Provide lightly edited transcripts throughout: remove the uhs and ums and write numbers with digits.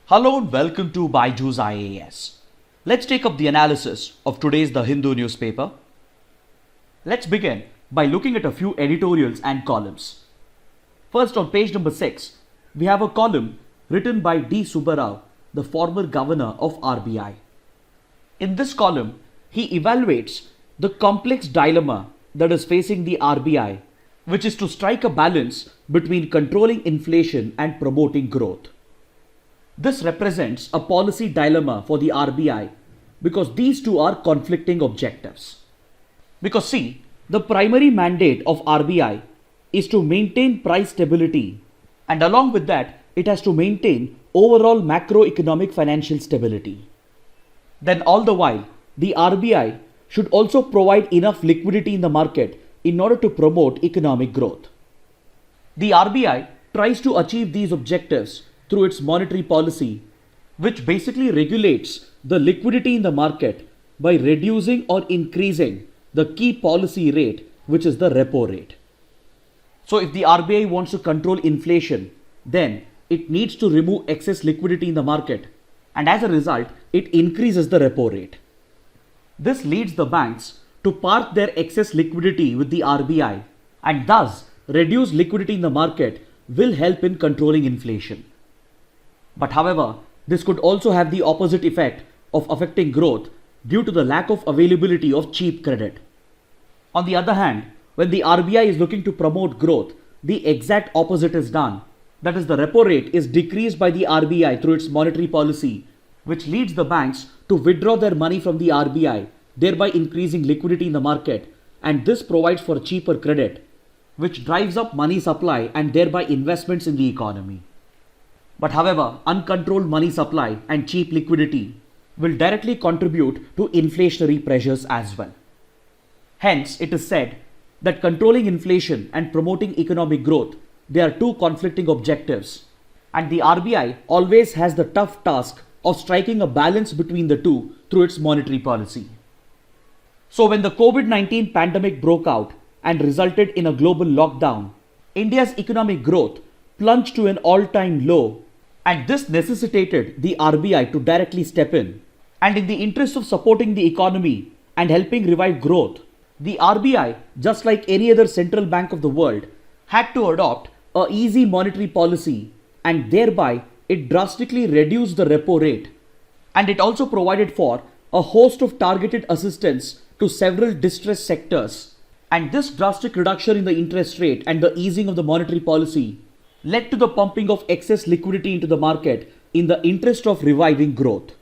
Hello and welcome to BYJU'S IAS. Let's take up the analysis of today's The Hindu newspaper. Let's begin by looking at a few editorials and columns. First, on page number 6, we have a column written by D. Subbarao, the former governor of RBI. In this column, he evaluates the complex dilemma that is facing the RBI, which is to strike a balance between controlling inflation and promoting growth. This represents a policy dilemma for the RBI because these two are conflicting objectives. Because see, the primary mandate of RBI is to maintain price stability, and along with that, it has to maintain overall macroeconomic financial stability. Then all the while, the RBI should also provide enough liquidity in the market in order to promote economic growth. The RBI tries to achieve these objectives through its monetary policy, which basically regulates the liquidity in the market by reducing or increasing the key policy rate, which is the repo rate. So if the RBI wants to control inflation, then it needs to remove excess liquidity in the market, and as a result, it increases the repo rate. This leads the banks to park their excess liquidity with the RBI, and thus reduce liquidity in the market will help in controlling inflation. But however, this could also have the opposite effect of affecting growth due to the lack of availability of cheap credit. On the other hand, when the RBI is looking to promote growth, the exact opposite is done. That is, the repo rate is decreased by the RBI through its monetary policy, which leads the banks to withdraw their money from the RBI, thereby increasing liquidity in the market, and this provides for cheaper credit, which drives up money supply and thereby investments in the economy. But however, uncontrolled money supply and cheap liquidity will directly contribute to inflationary pressures as well. Hence, it is said that controlling inflation and promoting economic growth, they are two conflicting objectives, and the RBI always has the tough task of striking a balance between the two through its monetary policy. So when the COVID-19 pandemic broke out and resulted in a global lockdown, India's economic growth plunged to an all-time low, and this necessitated the RBI to directly step in. And in the interest of supporting the economy and helping revive growth, the RBI, just like any other central bank of the world, had to adopt an easy monetary policy, and thereby it drastically reduced the repo rate. And it also provided for a host of targeted assistance to several distressed sectors. And this drastic reduction in the interest rate and the easing of the monetary policy led to the pumping of excess liquidity into the market in the interest of reviving growth.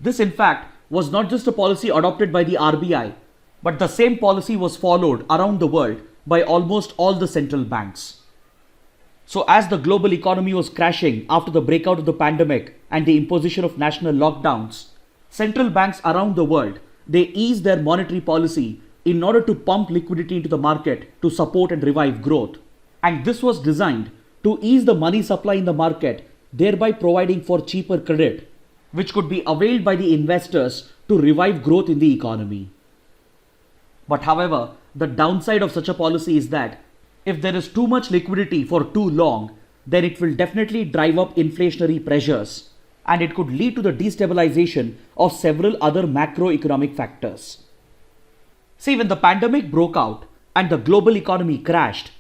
This in fact was not just a policy adopted by the RBI, but the same policy was followed around the world by almost all the central banks. So as the global economy was crashing after the breakout of the pandemic and the imposition of national lockdowns, central banks around the world, they eased their monetary policy in order to pump liquidity into the market to support and revive growth. And this was designed to ease the money supply in the market, thereby providing for cheaper credit, which could be availed by the investors to revive growth in the economy. But however, the downside of such a policy is that if there is too much liquidity for too long, then it will definitely drive up inflationary pressures, and it could lead to the destabilization of several other macroeconomic factors. See, when the pandemic broke out and the global economy crashed,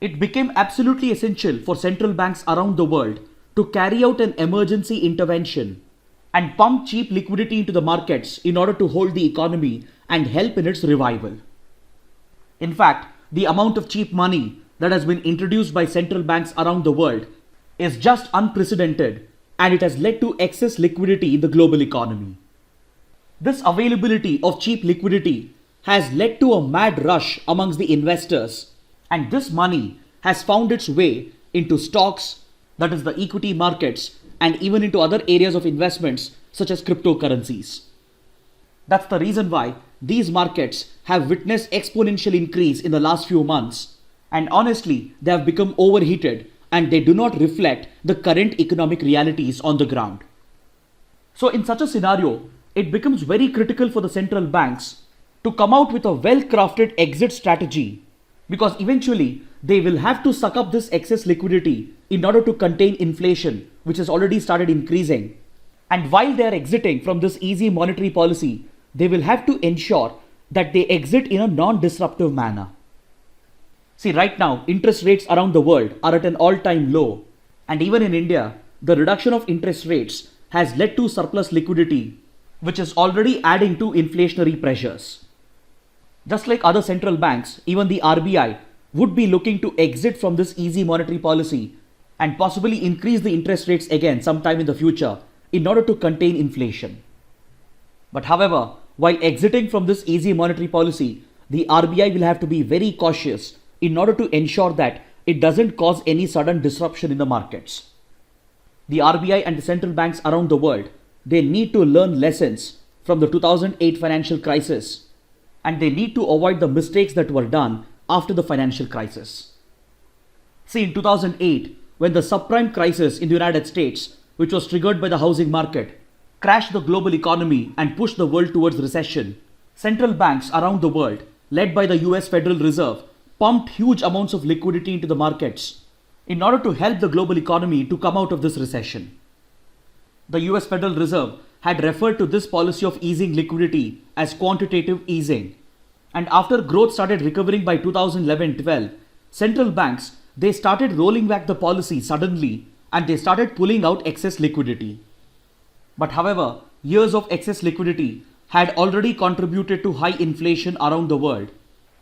it became absolutely essential for central banks around the world to carry out an emergency intervention and pump cheap liquidity into the markets in order to hold the economy and help in its revival. In fact, the amount of cheap money that has been introduced by central banks around the world is just unprecedented, and it has led to excess liquidity in the global economy. This availability of cheap liquidity has led to a mad rush amongst the investors, and this money has found its way into stocks, that is the equity markets, and even into other areas of investments such as cryptocurrencies. That's the reason why these markets have witnessed exponential increase in the last few months, and honestly, they have become overheated and they do not reflect the current economic realities on the ground. So in such a scenario, it becomes very critical for the central banks to come out with a well-crafted exit strategy because eventually they will have to suck up this excess liquidity in order to contain inflation, which has already started increasing. And while they are exiting from this easy monetary policy, they will have to ensure that they exit in a non-disruptive manner. See, right now, interest rates around the world are at an all-time low. And even in India, the reduction of interest rates has led to surplus liquidity, which is already adding to inflationary pressures. Just like other central banks, even the RBI would be looking to exit from this easy monetary policy and possibly increase the interest rates again sometime in the future in order to contain inflation. But however, while exiting from this easy monetary policy, the RBI will have to be very cautious in order to ensure that it doesn't cause any sudden disruption in the markets. The RBI and the central banks around the world, they need to learn lessons from the 2008 financial crisis, and they need to avoid the mistakes that were done after the financial crisis. See, in 2008, when the subprime crisis in the United States, which was triggered by the housing market, crashed the global economy and pushed the world towards recession, central banks around the world, led by the US Federal Reserve, pumped huge amounts of liquidity into the markets in order to help the global economy to come out of this recession. The US Federal Reserve had referred to this policy of easing liquidity as quantitative easing. And after growth started recovering by 2011-12, central banks, they started rolling back the policy suddenly and they started pulling out excess liquidity. But however, years of excess liquidity had already contributed to high inflation around the world.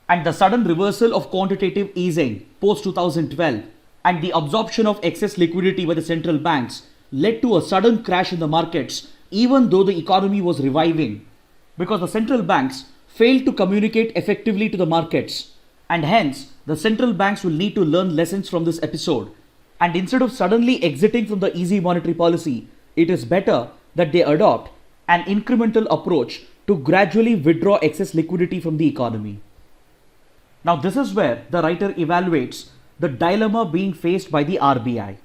And the sudden reversal of quantitative easing post 2012 and the absorption of excess liquidity by the central banks led to a sudden crash in the markets, even though the economy was reviving, because the central banks failed to communicate effectively to the markets. And hence, the central banks will need to learn lessons from this episode. And instead of suddenly exiting from the easy monetary policy, it is better that they adopt an incremental approach to gradually withdraw excess liquidity from the economy. Now, this is where the writer evaluates the dilemma being faced by the RBI.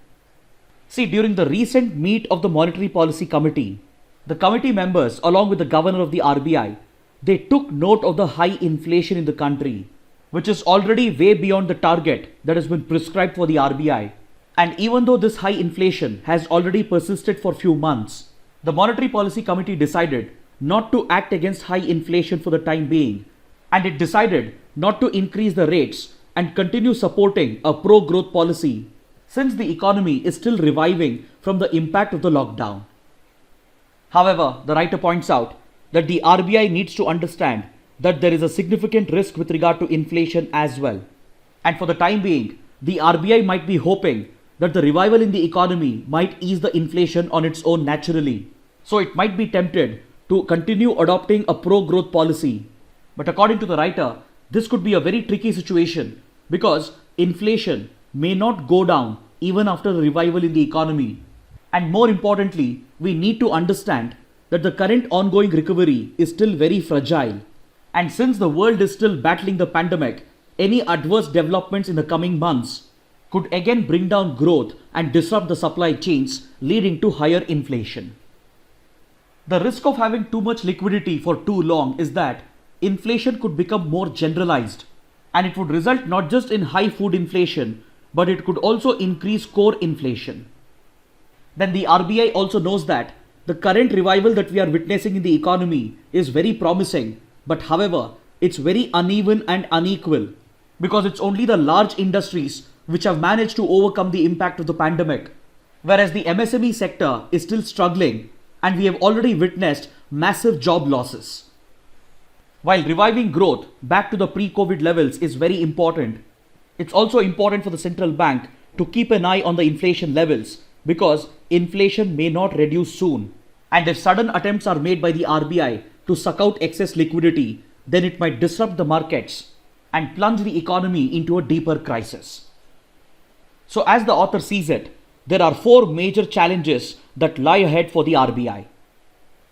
See, during the recent meet of the Monetary Policy Committee, the committee members, along with the governor of the RBI, they took note of the high inflation in the country, which is already way beyond the target that has been prescribed for the RBI. And even though this high inflation has already persisted for few months, the Monetary Policy Committee decided not to act against high inflation for the time being, and it decided not to increase the rates and continue supporting a pro-growth policy since the economy is still reviving from the impact of the lockdown. However, the writer points out that the RBI needs to understand that there is a significant risk with regard to inflation as well. And for the time being, the RBI might be hoping that the revival in the economy might ease the inflation on its own naturally. So it might be tempted to continue adopting a pro-growth policy. But according to the writer, this could be a very tricky situation because inflation may not go down even after a revival in the economy. And more importantly, we need to understand that the current ongoing recovery is still very fragile. And since the world is still battling the pandemic, any adverse developments in the coming months could again bring down growth and disrupt the supply chains, leading to higher inflation. The risk of having too much liquidity for too long is that inflation could become more generalized, and it would result not just in high food inflation, but it could also increase core inflation. Then the RBI also knows that the current revival that we are witnessing in the economy is very promising, but however, it's very uneven and unequal because it's only the large industries which have managed to overcome the impact of the pandemic, whereas the MSME sector is still struggling and we have already witnessed massive job losses. While reviving growth back to the pre-COVID levels is very important, it's also important for the central bank to keep an eye on the inflation levels because inflation may not reduce soon. And if sudden attempts are made by the RBI to suck out excess liquidity, then it might disrupt the markets and plunge the economy into a deeper crisis. So as the author sees it, there are four major challenges that lie ahead for the RBI.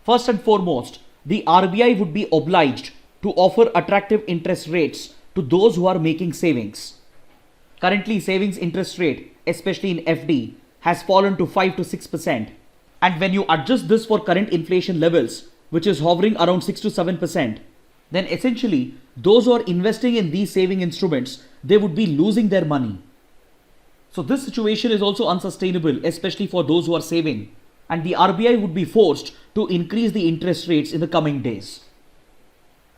First and foremost, the RBI would be obliged to offer attractive interest rates to those who are making savings. Currently, savings interest rate, especially in FD, has fallen to 5 to 6%. And when you adjust this for current inflation levels, which is hovering around 6 to 7%, then essentially those who are investing in these saving instruments, they would be losing their money. So this situation is also unsustainable, especially for those who are saving, and the RBI would be forced to increase the interest rates in the coming days.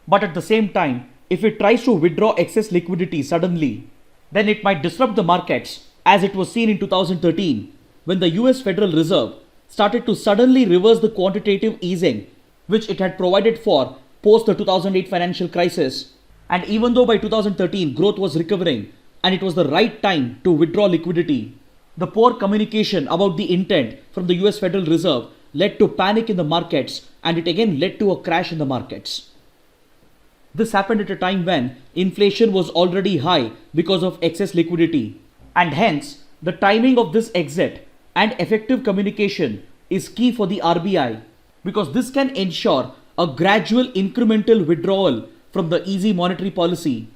But at the same time, if it tries to withdraw excess liquidity suddenly, then it might disrupt the markets, as it was seen in 2013 when the US Federal Reserve started to suddenly reverse the quantitative easing which it had provided for post the 2008 financial crisis. And even though by 2013 growth was recovering and it was the right time to withdraw liquidity, the poor communication about the intent from the US Federal Reserve led to panic in the markets, and it again led to a crash in the markets. This happened at a time when inflation was already high because of excess liquidity, and hence the timing of this exit and effective communication is key for the RBI, because this can ensure a gradual incremental withdrawal from the easy monetary policy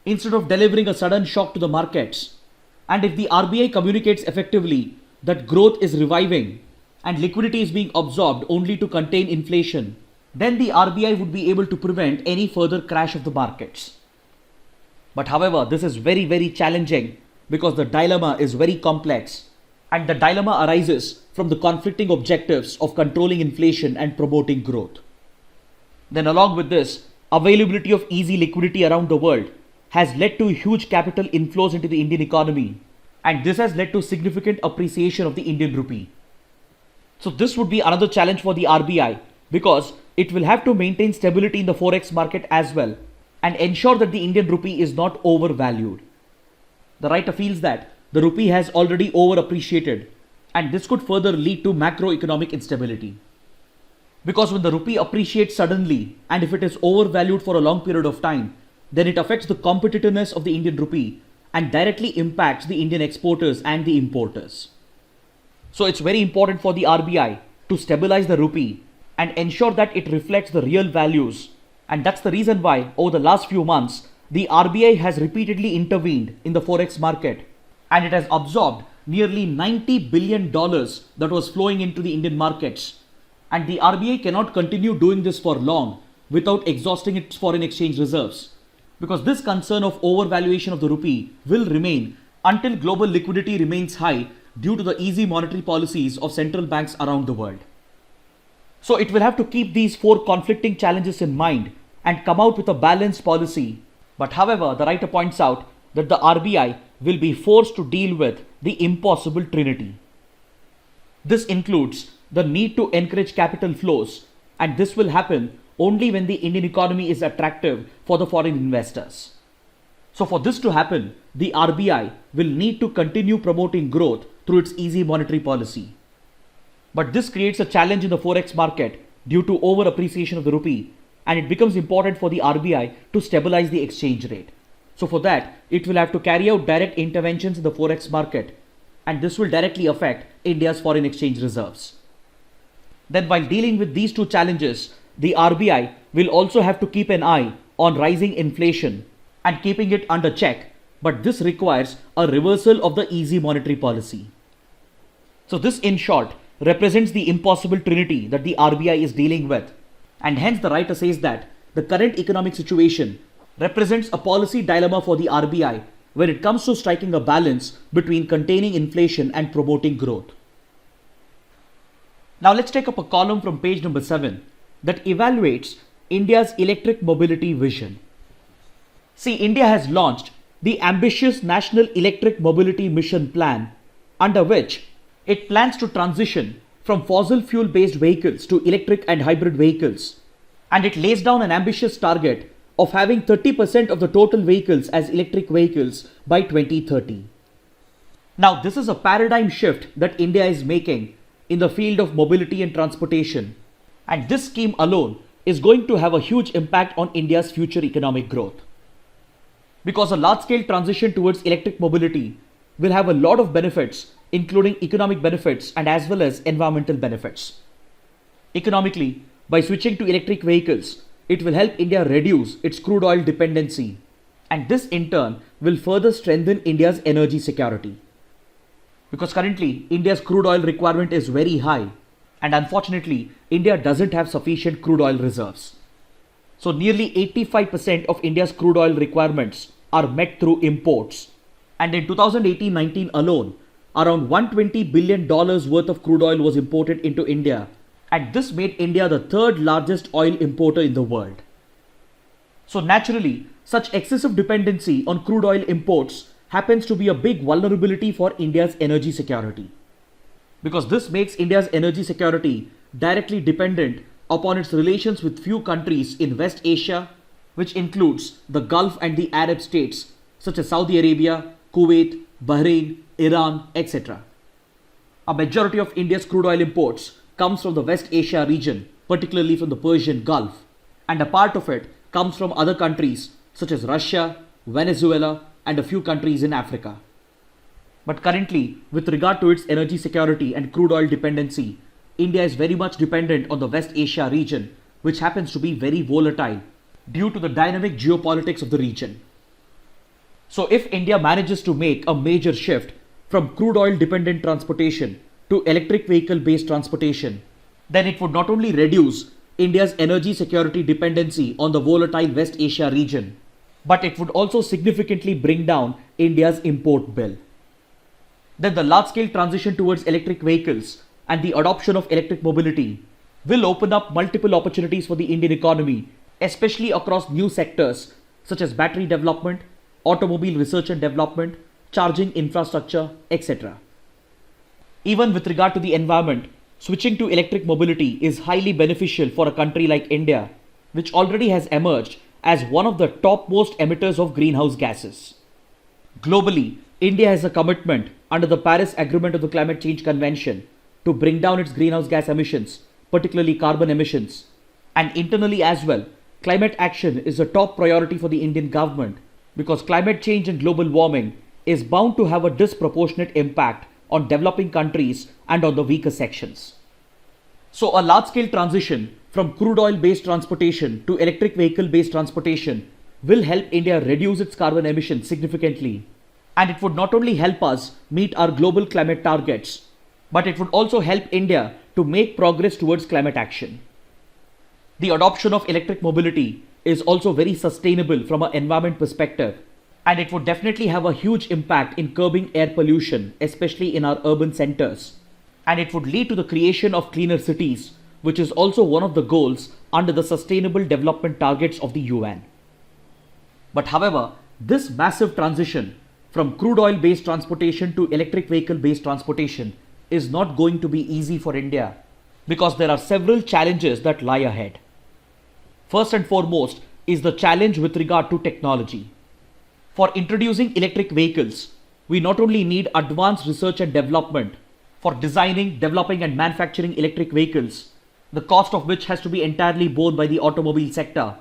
instead of delivering a sudden shock to the markets. And if the RBI communicates effectively that growth is reviving and liquidity is being absorbed only to contain inflation, then the RBI would be able to prevent any further crash of the markets. But however, this is very challenging because the dilemma is very complex, and the dilemma arises from the conflicting objectives of controlling inflation and promoting growth. Then along with this, availability of easy liquidity around the world has led to huge capital inflows into the Indian economy, and this has led to significant appreciation of the Indian rupee. So this would be another challenge for the RBI, because it will have to maintain stability in the forex market as well and ensure that the Indian rupee is not overvalued. The writer feels that the rupee has already over appreciated, and this could further lead to macroeconomic instability. Because when the rupee appreciates suddenly and if it is overvalued for a long period of time, then it affects the competitiveness of the Indian rupee and directly impacts the Indian exporters and the importers. So it's very important for the RBI to stabilize the rupee and ensure that it reflects the real values, and that's the reason why over the last few months the RBI has repeatedly intervened in the forex market, and it has absorbed nearly $90 billion that was flowing into the Indian markets, and the RBI cannot continue doing this for long without exhausting its foreign exchange reserves, because this concern of overvaluation of the rupee will remain until global liquidity remains high due to the easy monetary policies of central banks around the world. So it will have to keep these four conflicting challenges in mind and come out with a balanced policy. But however, the writer points out that the RBI will be forced to deal with the impossible trinity. This includes the need to encourage capital flows, and this will happen only when the Indian economy is attractive for the foreign investors. So for this to happen, the RBI will need to continue promoting growth through its easy monetary policy. But this creates a challenge in the forex market due to over appreciation of the rupee, and it becomes important for the RBI to stabilize the exchange rate. So for that, it will have to carry out direct interventions in the forex market, and this will directly affect India's foreign exchange reserves. Then while dealing with these two challenges, the RBI will also have to keep an eye on rising inflation and keeping it under check, but this requires a reversal of the easy monetary policy. So this, in short, represents the impossible trinity that the RBI is dealing with, and hence the writer says that the current economic situation represents a policy dilemma for the RBI when it comes to striking a balance between containing inflation and promoting growth. Now let's take up a column from page number 7 that evaluates India's electric mobility vision. See, India has launched the ambitious National Electric Mobility Mission Plan, under which it plans to transition from fossil fuel based vehicles to electric and hybrid vehicles, and it lays down an ambitious target of having 30% of the total vehicles as electric vehicles by 2030. Now this is a paradigm shift that India is making in the field of mobility and transportation, and this scheme alone is going to have a huge impact on India's future economic growth, because a large scale transition towards electric mobility will have a lot of benefits, including economic benefits and as well as environmental benefits. Economically, by switching to electric vehicles, it will help India reduce its crude oil dependency, and this in turn will further strengthen India's energy security. Because currently India's crude oil requirement is very high, and unfortunately India doesn't have sufficient crude oil reserves. So nearly 85% of India's crude oil requirements are met through imports. And in 2018-19 alone, around $120 billion worth of crude oil was imported into India. And this made India the third largest oil importer in the world. So naturally, such excessive dependency on crude oil imports happens to be a big vulnerability for India's energy security. Because this makes India's energy security directly dependent upon its relations with few countries in West Asia, which includes the Gulf and the Arab states such as Saudi Arabia, Kuwait, Bahrain, Iran, etc. A majority of India's crude oil imports comes from the West Asia region, particularly from the Persian Gulf, and a part of it comes from other countries such as Russia, Venezuela, and a few countries in Africa. But currently, with regard to its energy security and crude oil dependency, India is very much dependent on the West Asia region, which happens to be very volatile due to the dynamic geopolitics of the region. So if India manages to make a major shift from crude oil dependent transportation to electric vehicle based transportation, then it would not only reduce India's energy security dependency on the volatile West Asia region, but it would also significantly bring down India's import bill. Then the large-scale transition towards electric vehicles and the adoption of electric mobility will open up multiple opportunities for the Indian economy, especially across new sectors such as battery development, automobile research and development, charging infrastructure, etc. Even with regard to the environment, switching to electric mobility is highly beneficial for a country like India, which already has emerged as one of the topmost emitters of greenhouse gases. Globally, India has a commitment under the Paris Agreement of the Climate Change Convention to bring down its greenhouse gas emissions, particularly carbon emissions. And internally as well, climate action is a top priority for the Indian government because climate change and global warming is bound to have a disproportionate impact on developing countries and on the weaker sections. So a large-scale transition from crude oil-based transportation to electric vehicle-based transportation will help India reduce its carbon emissions significantly. And it would not only help us meet our global climate targets, but it would also help India to make progress towards climate action. The adoption of electric mobility is also very sustainable from an environment perspective, and it would definitely have a huge impact in curbing air pollution, especially in our urban centers. And it would lead to the creation of cleaner cities, which is also one of the goals under the Sustainable Development Targets of the UN. But however, this massive transition from crude oil based transportation to electric vehicle based transportation is not going to be easy for India because there are several challenges that lie ahead. First and foremost is the challenge with regard to technology. For introducing electric vehicles, we not only need advanced research and development for designing, developing and manufacturing electric vehicles, the cost of which has to be entirely borne by the automobile sector,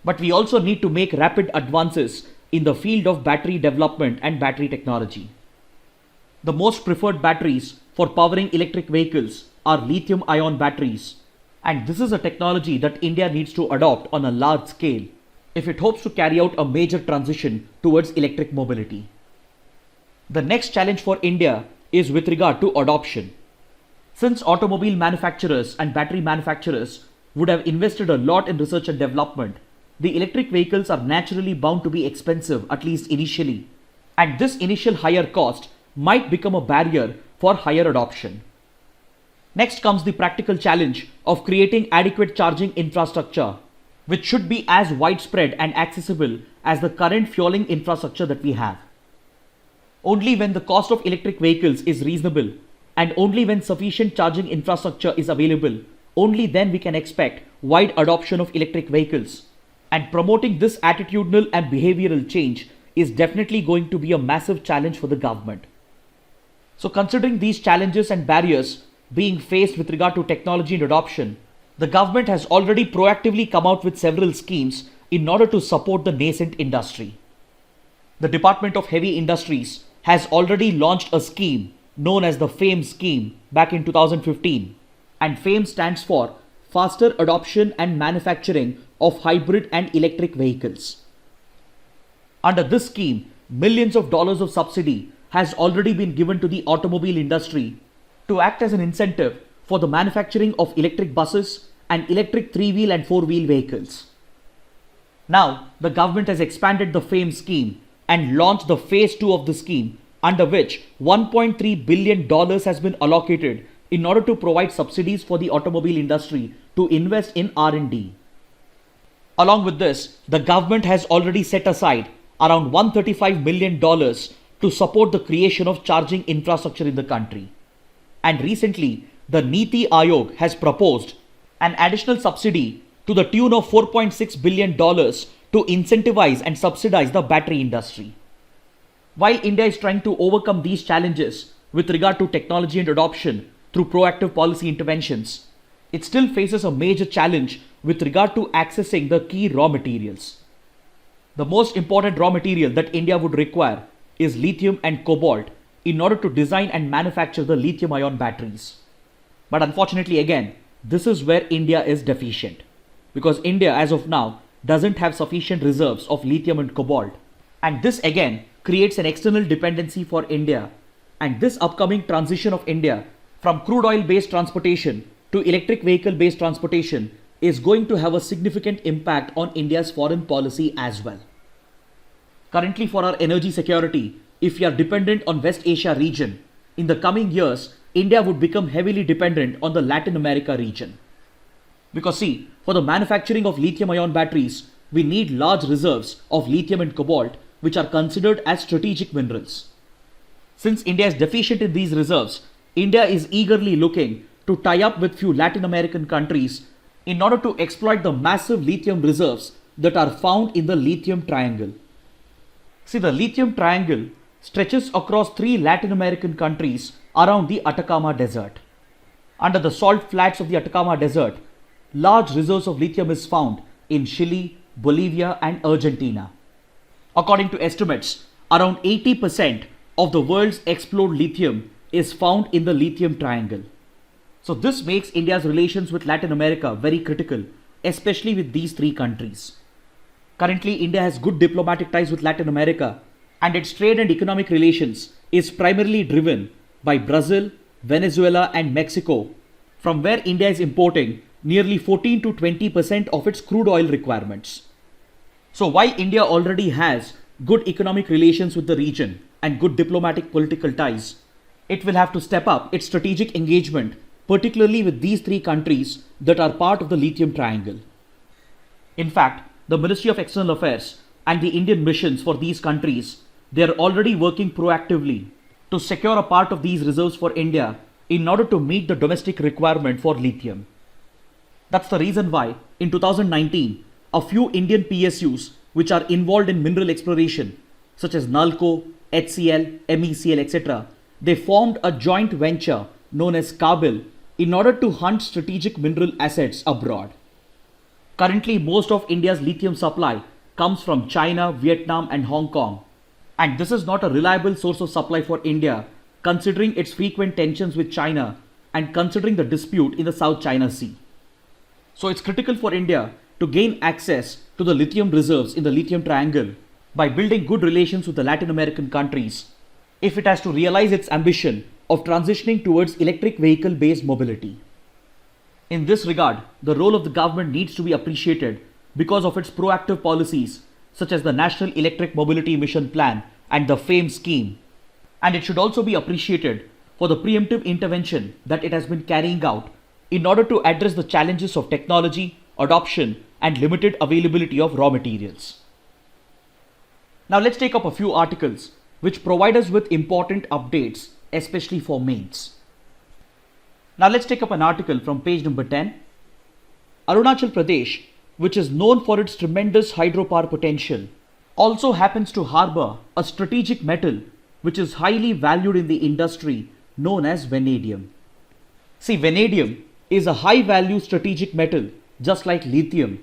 but we also need to make rapid advances in the field of battery development and battery technology. The most preferred batteries for powering electric vehicles are lithium-ion batteries, and this is a technology that India needs to adopt on a large scale if it hopes to carry out a major transition towards electric mobility. The next challenge for India is with regard to adoption. Since automobile manufacturers and battery manufacturers would have invested a lot in research and development, the electric vehicles are naturally bound to be expensive, at least initially, and this initial higher cost might become a barrier for higher adoption. Next comes the practical challenge of creating adequate charging infrastructure, which should be as widespread and accessible as the current fueling infrastructure that we have. Only when the cost of electric vehicles is reasonable and only when sufficient charging infrastructure is available, only then we can expect wide adoption of electric vehicles. And promoting this attitudinal and behavioral change is definitely going to be a massive challenge for the government. So considering these challenges and barriers being faced with regard to technology and adoption, the government has already proactively come out with several schemes in order to support the nascent industry. The Department of Heavy Industries has already launched a scheme known as the FAME scheme back in 2015, and FAME stands for Faster Adoption and Manufacturing of Hybrid and Electric Vehicles. Under this scheme, millions of dollars of subsidy has already been given to the automobile industry to act as an incentive for the manufacturing of electric buses and electric 3-wheel and 4-wheel vehicles. Now, the government has expanded the FAME scheme and launched the phase 2 of the scheme, under which $1.3 billion has been allocated in order to provide subsidies for the automobile industry to invest in R&D. Along with this, the government has already set aside around $135 million to support the creation of charging infrastructure in the country. And recently, the Niti Aayog has proposed an additional subsidy to the tune of $4.6 billion to incentivize and subsidize the battery industry. While India is trying to overcome these challenges with regard to technology and adoption through proactive policy interventions, it still faces a major challenge with regard to accessing the key raw materials. The most important raw material that India would require is lithium and cobalt in order to design and manufacture the lithium-ion batteries. But unfortunately, again, this is where India is deficient, because India as of now doesn't have sufficient reserves of lithium and cobalt, and this again creates an external dependency for India. And this upcoming transition of India from crude oil based transportation to electric vehicle based transportation is going to have a significant impact on India's foreign policy as well. Currently, for our energy security, if we are dependent on West Asia region, in the coming years, India would become heavily dependent on the Latin America region. Because see, for the manufacturing of lithium-ion batteries, we need large reserves of lithium and cobalt, which are considered as strategic minerals. Since India is deficient in these reserves, India is eagerly looking to tie up with few Latin American countries in order to exploit the massive lithium reserves that are found in the lithium triangle. See, the lithium triangle stretches across 3 Latin American countries around the Atacama Desert. Under the salt flats of the Atacama Desert, large reserves of lithium is found in Chile, Bolivia and Argentina. According to estimates, around 80% of the world's explored lithium is found in the lithium triangle. So this makes India's relations with Latin America very critical, especially with these 3 countries. Currently, India has good diplomatic ties with Latin America, and its trade and economic relations is primarily driven by Brazil, Venezuela and Mexico, from where India is importing nearly 14 to 20% of its crude oil requirements. So while India already has good economic relations with the region and good diplomatic political ties, it will have to step up its strategic engagement, particularly with these 3 countries that are part of the lithium triangle. In fact, the Ministry of External Affairs and the Indian missions for these countries, they are already working proactively to secure a part of these reserves for India in order to meet the domestic requirement for lithium. That's the reason why in 2019, a few Indian PSUs which are involved in mineral exploration, such as NALCO, HCL, MECL, etc., they formed a joint venture known as KABIL in order to hunt strategic mineral assets abroad. Currently, most of India's lithium supply comes from China, Vietnam and Hong Kong. And this is not a reliable source of supply for India, considering its frequent tensions with China and considering the dispute in the South China Sea. So it's critical for India to gain access to the lithium reserves in the lithium triangle by building good relations with the Latin American countries if it has to realize its ambition of transitioning towards electric vehicle based mobility. In this regard, the role of the government needs to be appreciated because of its proactive policies such as the National Electric Mobility Mission Plan and the FAME scheme. And it should also be appreciated for the preemptive intervention that it has been carrying out in order to address the challenges of technology, adoption and limited availability of raw materials. Now let's take up a few articles which provide us with important updates, especially for mains. Now let's take up an article from page number 10. Arunachal Pradesh, which is known for its tremendous hydropower potential, also happens to harbor a strategic metal which is highly valued in the industry known as vanadium. See, vanadium is a high value strategic metal just like lithium,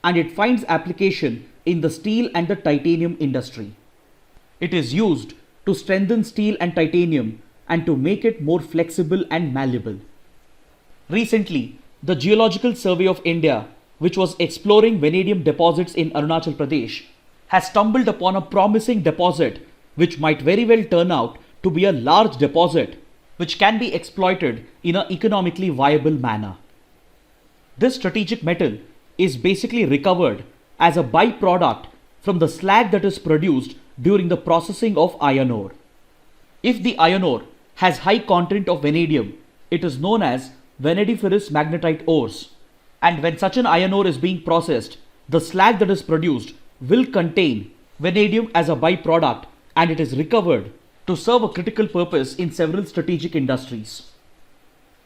and it finds application in the steel and the titanium industry. It is used to strengthen steel and titanium and to make it more flexible and malleable. Recently, the Geological Survey of India, which was exploring vanadium deposits in Arunachal Pradesh, has stumbled upon a promising deposit which might very well turn out to be a large deposit which can be exploited in an economically viable manner. This strategic metal is basically recovered as a byproduct from the slag that is produced during the processing of iron ore. If the iron ore has high content of vanadium, it is known as vanadiferous magnetite ores. And when such an iron ore is being processed, the slag that is produced will contain vanadium as a byproduct, and it is recovered to serve a critical purpose in several strategic industries.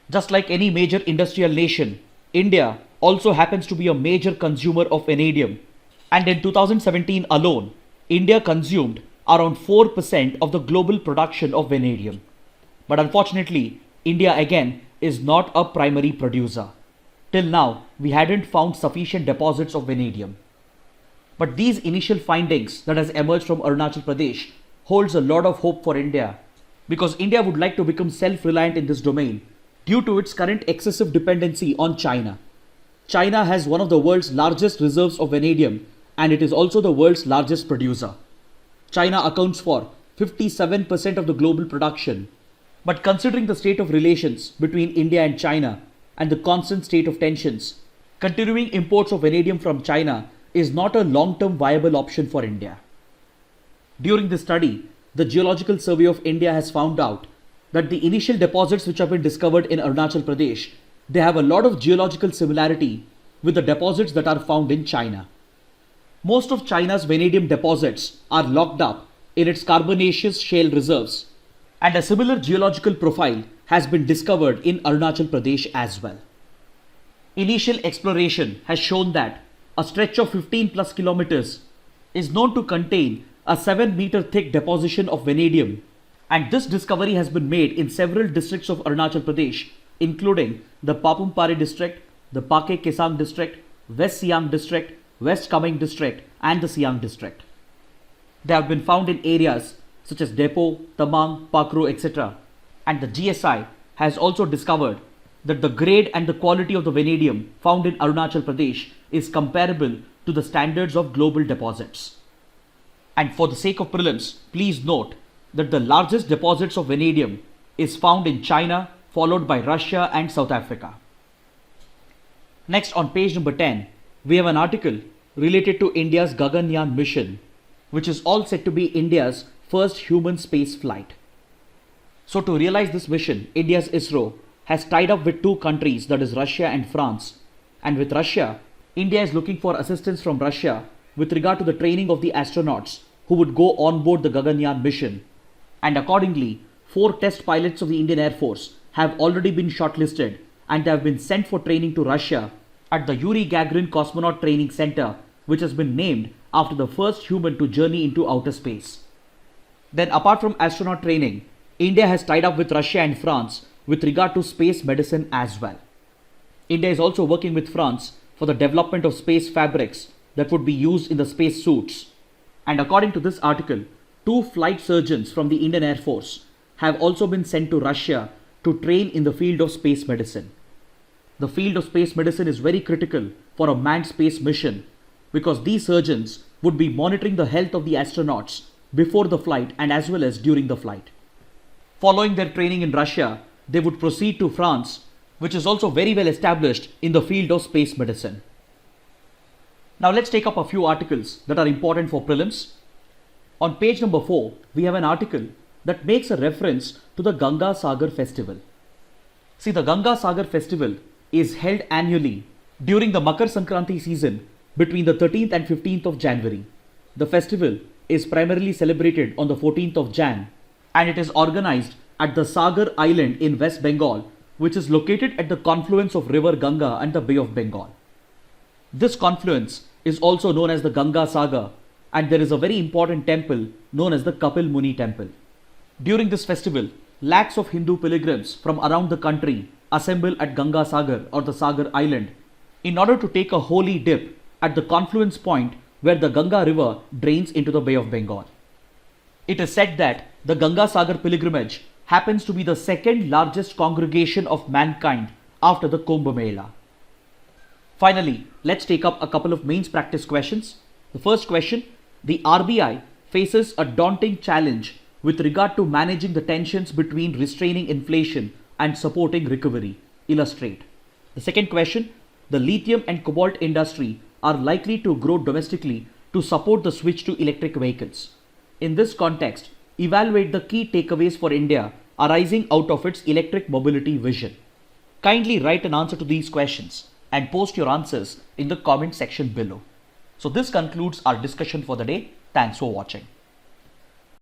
Just like any major industrial nation, India also happens to be a major consumer of vanadium, and in 2017 alone, India consumed around 4% of the global production of vanadium. But unfortunately, India again is not a primary producer. Till now, we hadn't found sufficient deposits of vanadium. But these initial findings that has emerged from Arunachal Pradesh holds a lot of hope for India, because India would like to become self-reliant in this domain due to its current excessive dependency on China. China has one of the world's largest reserves of vanadium, and it is also the world's largest producer. China accounts for 57% of the global production. But considering the state of relations between India and China and the constant state of tensions, continuing imports of vanadium from China is not a long-term viable option for India. During this study, the Geological Survey of India has found out that the initial deposits which have been discovered in Arunachal Pradesh, they have a lot of geological similarity with the deposits that are found in China. Most of China's vanadium deposits are locked up in its carbonaceous shale reserves, and a similar geological profile has been discovered in Arunachal Pradesh as well. Initial exploration has shown that a stretch of 15 plus kilometers is known to contain a 7-meter thick deposition of vanadium, and this discovery has been made in several districts of Arunachal Pradesh, including the Papumpari district, the Pake Kesang district, West Siang district, West Kameng district, and the Siang district. They have been found in areas such as Depo, Tamang, Pakru, etc. And the GSI has also discovered that the grade and the quality of the vanadium found in Arunachal Pradesh is comparable to the standards of global deposits. And for the sake of prelims, please note that the largest deposits of vanadium is found in China, followed by Russia and South Africa. Next, on page number 10, we have an article related to India's Gaganyaan mission, which is all said to be India's first human space flight. So to realize this mission, India's ISRO has tied up with two countries, that is Russia and France. And with Russia, India is looking for assistance from Russia with regard to the training of the astronauts who would go on board the Gaganyaan mission. And accordingly, 4 test pilots of the Indian Air Force have already been shortlisted, and they have been sent for training to Russia at the Yuri Gagarin Cosmonaut Training Center, which has been named after the first human to journey into outer space. Then apart from astronaut training, India has tied up with Russia and France with regard to space medicine as well. India is also working with France for the development of space fabrics that would be used in the space suits. And according to this article, 2 flight surgeons from the Indian Air Force have also been sent to Russia to train in the field of space medicine. The field of space medicine is very critical for a manned space mission, because these surgeons would be monitoring the health of the astronauts before the flight and as well as during the flight. Following their training in Russia, they would proceed to France, which is also very well established in the field of space medicine. Now let's take up a few articles that are important for prelims. On page number 4, we have an article that makes a reference to the Gangasagar festival. See, the Gangasagar festival is held annually during the Makar Sankranti season between the 13th and 15th of January. The festival is primarily celebrated on the 14th of Jan, and it is organized at the Sagar Island in West Bengal, which is located at the confluence of river Ganga and the Bay of Bengal. This confluence is also known as the Gangasagar, and there is a very important temple known as the Kapil Muni temple. During this festival, lakhs of Hindu pilgrims from around the country assemble at Gangasagar or the Sagar Island in order to take a holy dip at the confluence point where the Ganga river drains into the Bay of Bengal. It is said that the Gangasagar pilgrimage happens to be the second largest congregation of mankind after the Kumbh Mela. Finally, let's take up a couple of mains practice questions. The first question, the RBI faces a daunting challenge with regard to managing the tensions between restraining inflation and supporting recovery. Illustrate. The second question, the lithium and cobalt industry are likely to grow domestically to support the switch to electric vehicles. In this context, evaluate the key takeaways for India arising out of its electric mobility vision. Kindly write an answer to these questions and post your answers in the comment section below. So this concludes our discussion for the day. Thanks for watching.